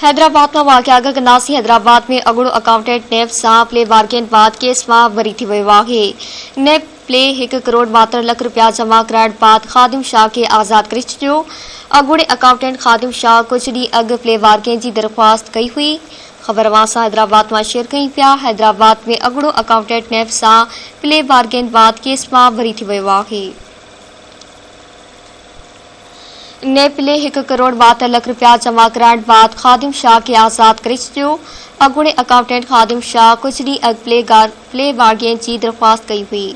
हैदराबाद में वाक़िआ गनासी हैदराबाद में अगुड़ो अकाउंटेंट नेब सां प्ले बारगेन बाद केस मां वरी थी वियो आहे। नेब प्ले 1 करोड़ 72 लाख रुपया जमा कराइण बाद ख़ादिम शाह खे आज़ाद करे छॾियो। अगुड़े अकाउंटेंट ख़ादिम शाह कुछ ॾींहं अॻु प्ले बारगेन जी दरख़्वास्त कई हुई। ख़बर वासा हैदराबाद में शेयर कई पिया। हैदराबाद में अगुड़ो अकाउंटेंट नेब सां प्ले बारगेन बाद केस मां वरी थी वियो आहे। नेब प्ले 1 करोड़ 72 लाख रुपया जमा कराइण बाद ख़ादिम शाह के आज़ाद करे छॾियो। अगुड़े अकाउंटेंट ख़ादिम शाह कुछ ॾींहं अॻु प्ले बारगेन जी दरख़्वास्त कई हुई।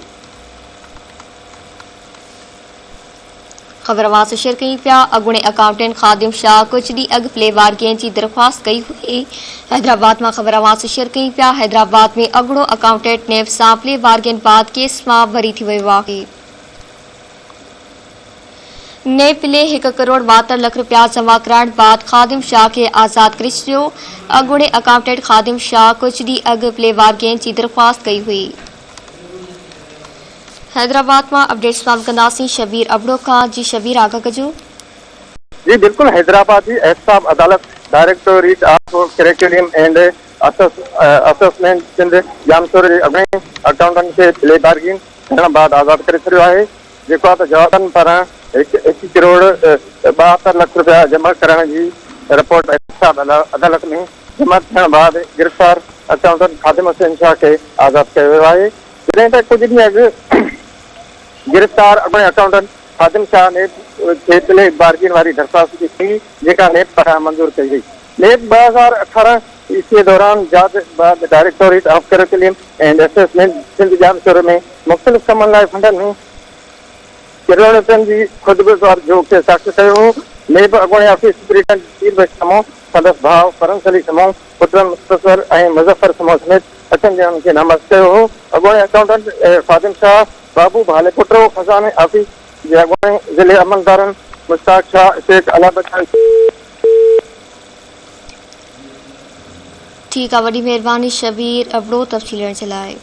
ख़बर वास शेयर कई पिया। अगुड़े अकाउंटेंट ख़ादिम शाह कुछ ॾींहं अॻु प्ले बारगेन जी दरख़्वास्त कई हुई। हैदराबाद में ख़बर वास शेयर कई पिया। हैदराबाद में अगुड़ो अकाउंटेंट नेब सां प्ले बारगेन बाद केस मां वरी थी वियो आहे। नेब प्ले 1 करोड़ 72 लाख रुपया जमा कराइण बाद ख़ादिम शाह के आज़ाद करे छॾियो। अगुड़े अकाउंटेंट ख़ादिम शाह कुछ ॾींहं अॻु प्ले बारगेन जी दरख़्वास्त कई हुई। हैदराबाद में अपडेट्स फार्म कंदासीं शबीर अबड़ो खां। जी शबीर आगा कजो। जी बिल्कुल, हैदराबाद की एहतसाब अदालत directorate of curriculum and assessment Sindh Jamshoro के अॻे अकाउंटेंट के प्ले बारगेन करण बाद आज़ाद करे छॾियो आहे। जेको आहे त जवाबनि पारां 1 करोड़ 72 लाख रुपया जमा कराइण जी रिपोर्ट एहतसाब अदालत में जमा थियण बाद गिरफ़्तार अकाउंटेंट ख़ादिम हुसैन शाह के आज़ाद कयो वियो आहे। जॾहिं त कुछ ॾींहं अॻु गिरफ़्तार अॻूणे अकाउंटेंट ख़ादिम शाह ने प्ले बारगेन वारी दरख़्वास्त कई, जेका नेब पारां मंज़ूर कई वई। नेब 2018 ईस्वी दौरान जांच बाद directorate of curriculum and assessment Sindh Jamshoro में मुख़्तलिफ़ कमनि लाइ फंडनि में करोड़ रुपयनि जी खुदगुज़ार जो के साख़्त कयो हो। नेब अॻूणे ऑफिस सुपरिटेंडेंट पीर समूह, संदसि भाउ फरंस अली समूह, पुटनि मुख़्तसर ऐं मुज़फ़र समूह समेत 8 ॼणनि खे नामज़द कयो हो। अॻूणे अकाउंटेंट ख़ादिम शाह बाबू भालेपुटरो खज़ाने ऑफिस जे अॻूणे ज़िले अमलदारनि मुश्ताक शाह, शेख अलाबत। ठीक है, वॾी महिरबानी शबीर अबड़ो तफ़सील ॾियण जे लाइ।